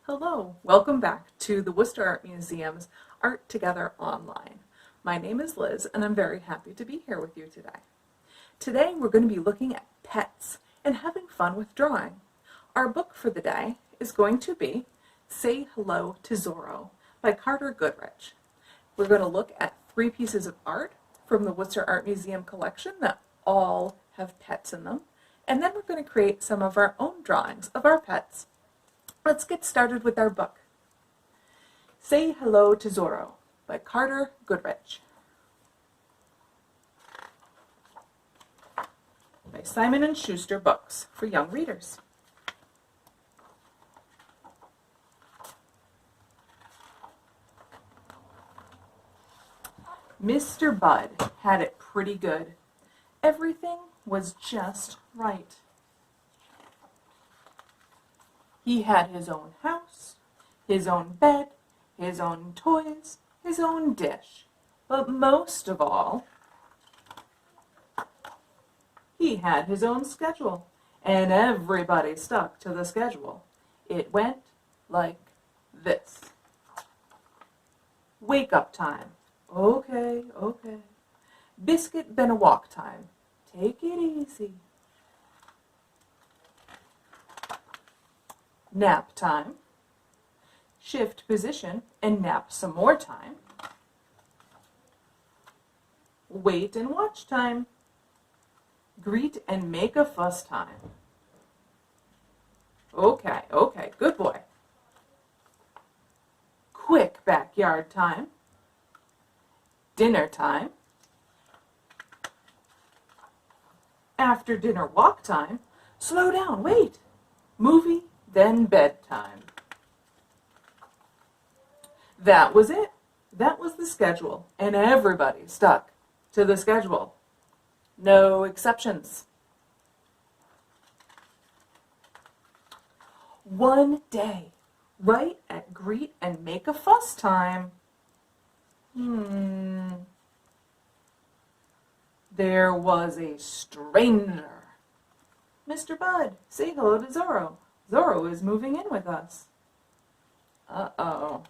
Hello, welcome back to the Worcester Art Museum's Art Together Online. My name is Liz and I'm very happy to be here with you today. Today we're going to be looking at pets and having fun with drawing. Our book for the day is going to be Say Hello to Zorro by Carter Goodrich. We're going to look at 3 pieces of art from the Worcester Art Museum collection that all have pets in them, and then we're going to create some of our own drawings of our pets. Let's get started with our book. Say Hello to Zorro by Carter Goodrich. By Simon & Schuster Books for young readers. Mr. Bud had it pretty good. Everything was just right. He had his own house, his own bed, his own toys, his own dish. But most of all, he had his own schedule, and everybody stuck to the schedule. It went like this. Wake up time. Okay, okay. Biscuit been a walk time. Take it easy. Nap time. Shift position and nap some more time. Wait and watch time. Greet and make a fuss time. Okay, okay, good boy. Quick backyard time. Dinner time. After dinner walk time. Slow down, wait. Movie, then bedtime. That was it. That was the schedule, and everybody stuck to the schedule. No exceptions. One day, right at greet and make a fuss time, there was a stranger. Mr. Bud, say hello to Zorro. Zorro is moving in with us. Uh-oh.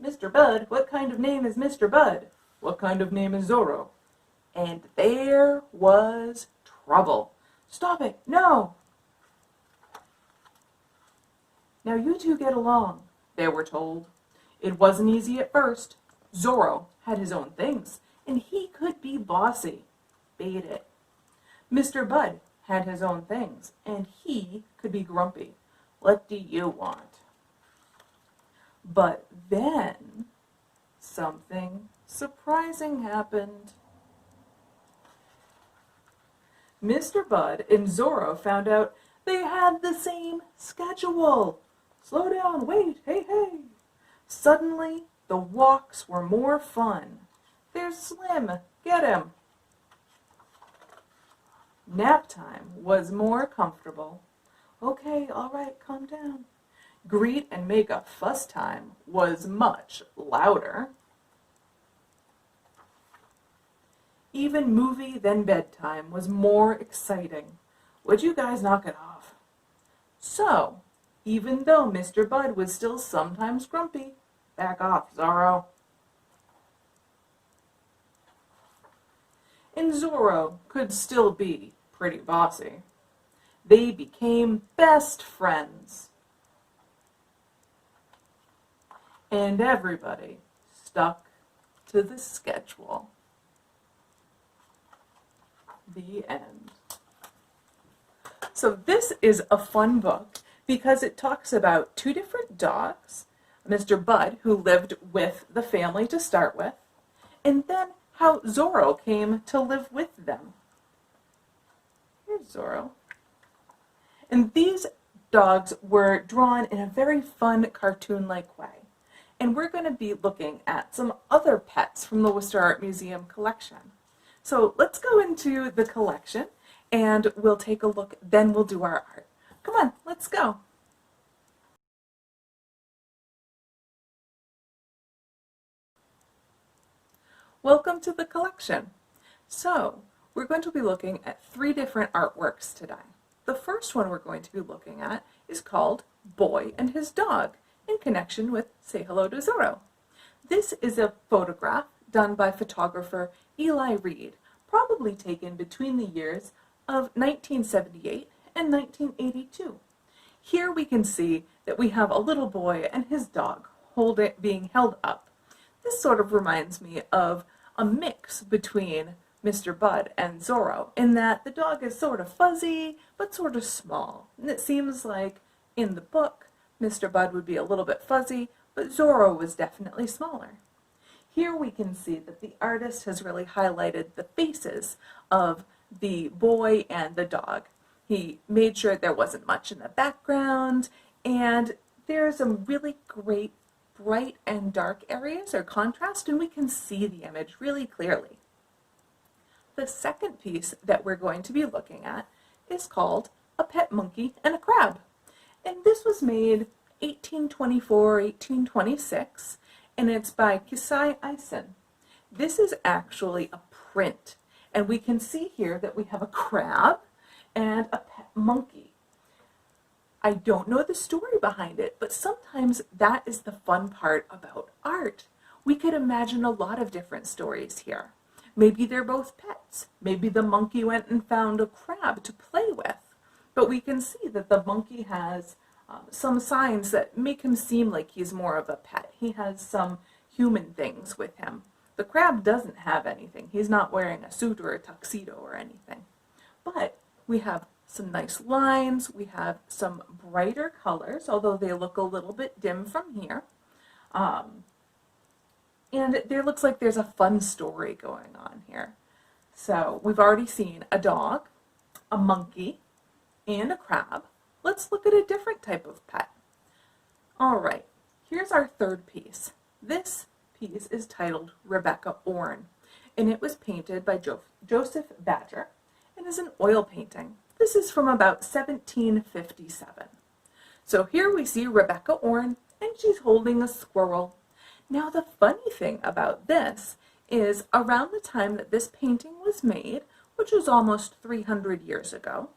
Mr. Bud, what kind of name is Mr. Bud? What kind of name is Zorro? And there was trouble. Stop it, no! Now you two get along, they were told. It wasn't easy at first. Zorro had his own things, and he could be bossy. Bait it. Mr. Bud had his own things, and he could be grumpy. What do you want? But then something surprising happened. Mr. Bud and Zorro found out they had the same schedule. Slow down, wait, hey, hey. Suddenly, the walks were more fun. There's Slim, get him. Nap time was more comfortable. Okay, all right, calm down. Greet and make a fuss time was much louder. Even movie then bedtime was more exciting. Would you guys knock it off? So, even though Mr. Bud was still sometimes grumpy, back off, Zorro. And Zorro could still be pretty bossy. They became best friends. And everybody stuck to the schedule. The end. So this is a fun book because it talks about 2 different dogs, Mr. Bud, who lived with the family to start with, and then how Zorro came to live with them. Here's Zorro. And these dogs were drawn in a very fun cartoon-like way. And we're going to be looking at some other pets from the Worcester Art Museum collection. So let's go into the collection and we'll take a look, then we'll do our art. Come on, let's go. Welcome to the collection. So we're going to be looking at 3 different artworks today. The first one we're going to be looking at is called Boy and His Dog, in connection with Say Hello to Zorro. This is a photograph done by photographer Eli Reed, probably taken between the years of 1978 and 1982. Here we can see that we have a little boy and his dog being held up. This sort of reminds me of a mix between Mr. Bud and Zorro, in that the dog is sort of fuzzy, but sort of small. And it seems like in the book, Mr. Bud would be a little bit fuzzy, but Zorro was definitely smaller. Here we can see that the artist has really highlighted the faces of the boy and the dog. He made sure there wasn't much in the background, and there's some really great bright and dark areas or contrast, and we can see the image really clearly. The second piece that we're going to be looking at is called A Pet Monkey and a Crab. And this was made 1824, 1826, and it's by Kisai Eisen. This is actually a print, and we can see here that we have a crab and a pet monkey. I don't know the story behind it, but sometimes that is the fun part about art. We could imagine a lot of different stories here. Maybe they're both pets. Maybe the monkey went and found a crab to play with. But we can see that the monkey has some signs that make him seem like he's more of a pet. He has some human things with him. The crab doesn't have anything. He's not wearing a suit or a tuxedo or anything. But we have some nice lines. We have some brighter colors, although they look a little bit dim from here. And there looks like there's a fun story going on here. So we've already seen a dog, a monkey, and a crab. Let's look at a different type of pet. All right, here's our third piece. This piece is titled Rebecca Orne, and it was painted by Joseph Badger and is an oil painting. This is from about 1757. So here we see Rebecca Orne, and she's holding a squirrel. Now the funny thing about this is around the time that this painting was made, which was almost 300 years ago,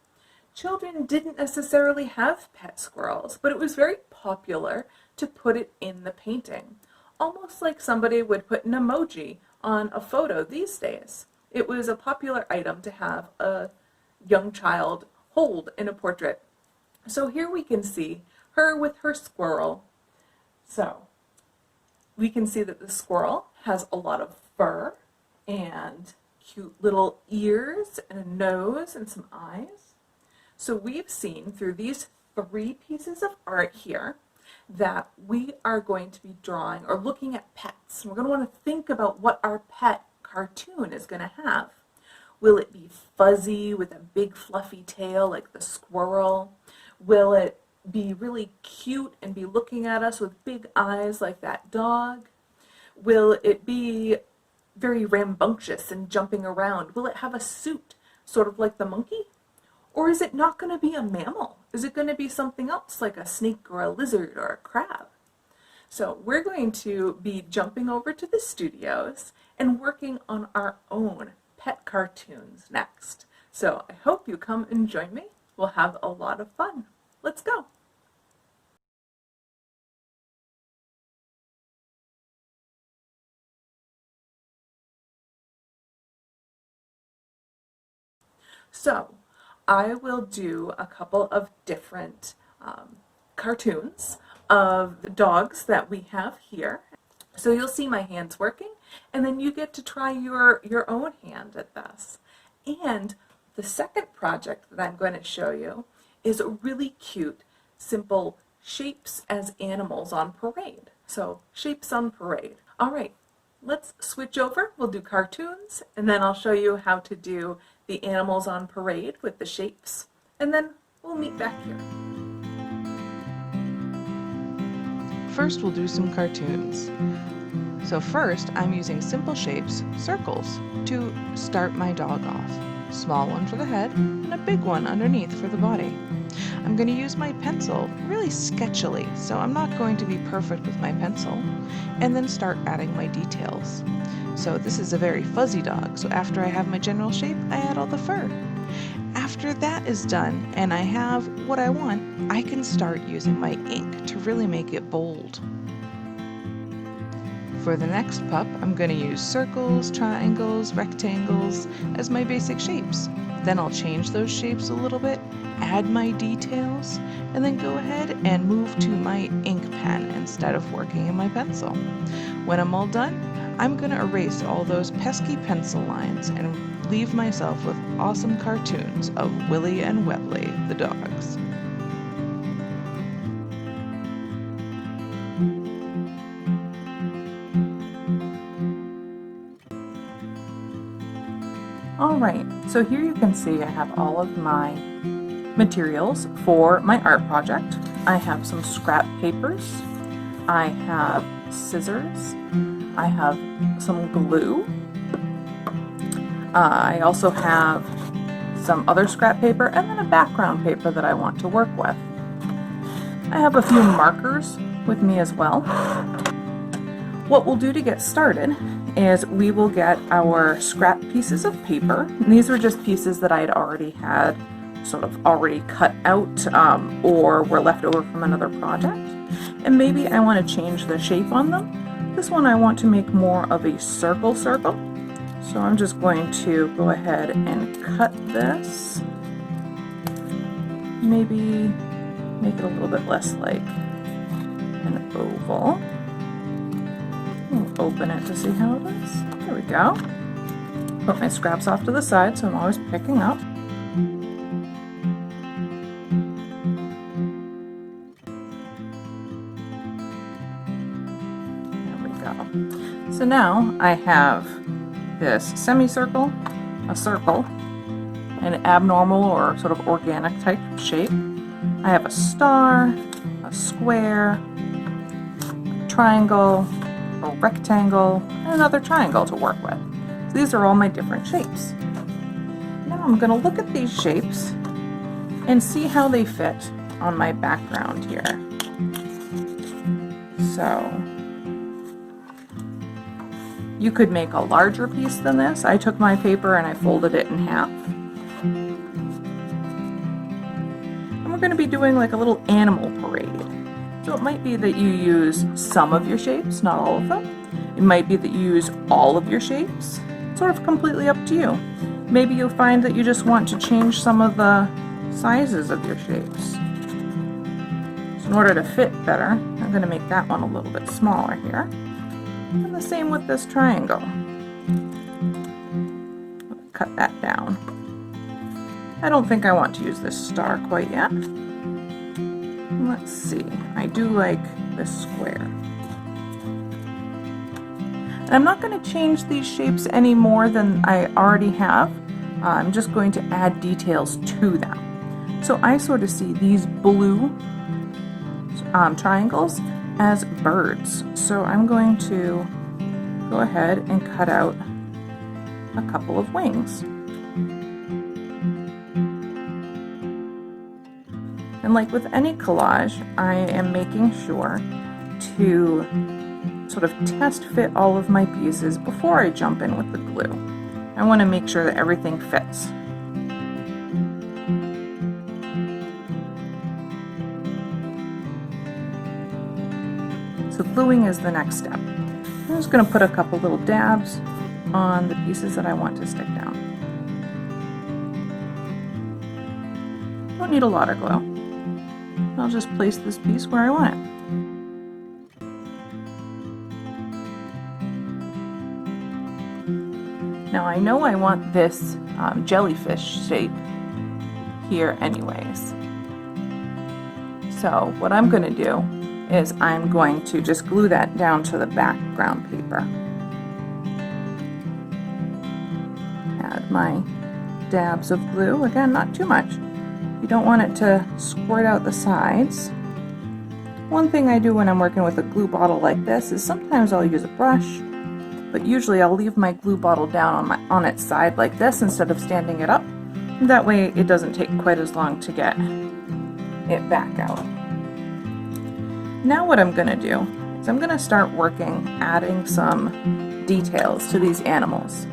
children didn't necessarily have pet squirrels, but it was very popular to put it in the painting, almost like somebody would put an emoji on a photo these days. It was a popular item to have a young child hold in a portrait. So here we can see her with her squirrel. So we can see that the squirrel has a lot of fur and cute little ears and a nose and some eyes. So we've seen through these three pieces of art here that we are going to be drawing or looking at pets. We're going to want to think about what our pet cartoon is going to have. Will it be fuzzy with a big fluffy tail like the squirrel? Will it be really cute and be looking at us with big eyes like that dog? Will it be very rambunctious and jumping around? Will it have a suit, sort of like the monkey? Or is it not going to be a mammal? Is it going to be something else like a snake or a lizard or a crab? So we're going to be jumping over to the studios and working on our own pet cartoons next. So I hope you come and join me. We'll have a lot of fun. Let's go. So I will do a couple of different cartoons of the dogs that we have here. So you'll see my hands working, and then you get to try your own hand at this. And the second project that I'm going to show you is a really cute, simple shapes as animals on parade. So shapes on parade. All right, let's switch over. We'll do cartoons, and then I'll show you how to do the animals on parade with the shapes, and then we'll meet back here. First, we'll do some cartoons. So first, I'm using simple shapes, circles, to start my dog off. Small one for the head, and a big one underneath for the body. I'm going to use my pencil really sketchily, so I'm not going to be perfect with my pencil, and then start adding my details. So this is a very fuzzy dog, so after I have my general shape, I add all the fur. After After that is done and I have what I want, I can start using my ink to really make it bold. For the next pup, I'm going to use circles, triangles, rectangles as my basic shapes. Then I'll change those shapes a little bit, add my details, and then go ahead and move to my ink pen instead of working in my pencil. When I'm all done, I'm going to erase all those pesky pencil lines and leave myself with awesome cartoons of Willy and Webley, the dogs. Alright, so here you can see I have all of my materials for my art project. I have some scrap papers, I have scissors, I have some glue, I also have some other scrap paper, and then a background paper that I want to work with. I have a few markers with me as well. What we'll do to get started is we will get our scrap pieces of paper. And these were just pieces that I had already had sort of already cut out or were left over from another project. And maybe I want to change the shape on them. This one I want to make more of a circle. So I'm just going to go ahead and cut this. Maybe make it a little bit less like an oval. We'll open it to see how it is. There we go. Put my scraps off to the side so I'm always picking up. There we go. So now I have this semicircle, a circle, an abnormal or sort of organic type shape. I have a star, a square, a triangle, a rectangle, and another triangle to work with. So these are all my different shapes. Now I'm going to look at these shapes and see how they fit on my background here. So you could make a larger piece than this. I took my paper and I folded it in half. And we're going to be doing like a little animal parade. So it might be that you use some of your shapes, not all of them. It might be that you use all of your shapes. It's sort of completely up to you. Maybe you'll find that you just want to change some of the sizes of your shapes. So in order to fit better, I'm going to make that one a little bit smaller here. And the same with this triangle. Cut that down. I don't think I want to use this star quite yet. Let's see, I do like this square. And I'm not going to change these shapes any more than I already have. I'm just going to add details to them. So I sort of see these blue triangles as birds. So I'm going to go ahead and cut out a couple of wings. And like with any collage, I am making sure to sort of test fit all of my pieces before I jump in with the glue. I want to make sure that everything fits. So gluing is the next step. I'm just going to put a couple little dabs on the pieces that I want to stick down. Don't need a lot of glue. I'll just place this piece where I want it. Now I know I want this jellyfish shape here anyways. So what I'm going to do is I'm going to just glue that down to the background paper. Add my dabs of glue, again not too much. You don't want it to squirt out the sides. One thing I do when I'm working with a glue bottle like this is sometimes I'll use a brush, but usually I'll leave my glue bottle down on its side like this instead of standing it up. That way it doesn't take quite as long to get it back out. Now what I'm going to do is I'm going to start working adding some details to these animals.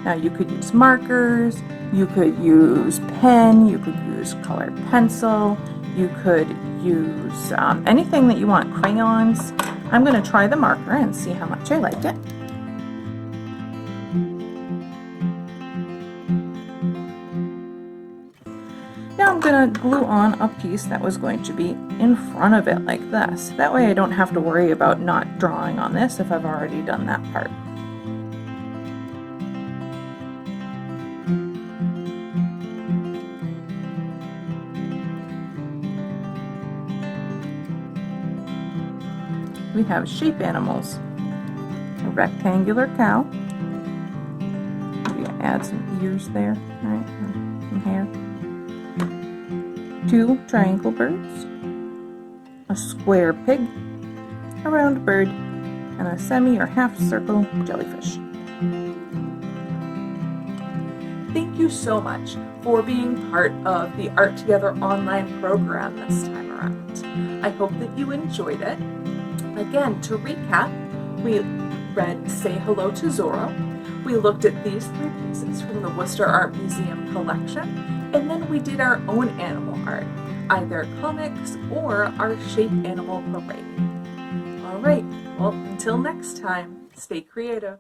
Now you could use markers, You could use pen, you could use colored pencil, you could use anything that you want, crayons. I'm going to try the marker and see how much I like it. Now I'm going to glue on a piece that was going to be in front of it like this. That way I don't have to worry about not drawing on this if I've already done that part. We have shape animals. A rectangular cow. Maybe add some ears there, right? Some hair. 2 triangle birds, a square pig, a round bird, and a semi or half circle jellyfish. Thank you so much for being part of the Art Together online program this time around. I hope that you enjoyed it. Again, to recap, we read Say Hello to Zorro. We looked at these 3 pieces from the Worcester Art Museum collection. And then we did our own animal art, either comics or our shape animal parade. All right, well, until next time, stay creative.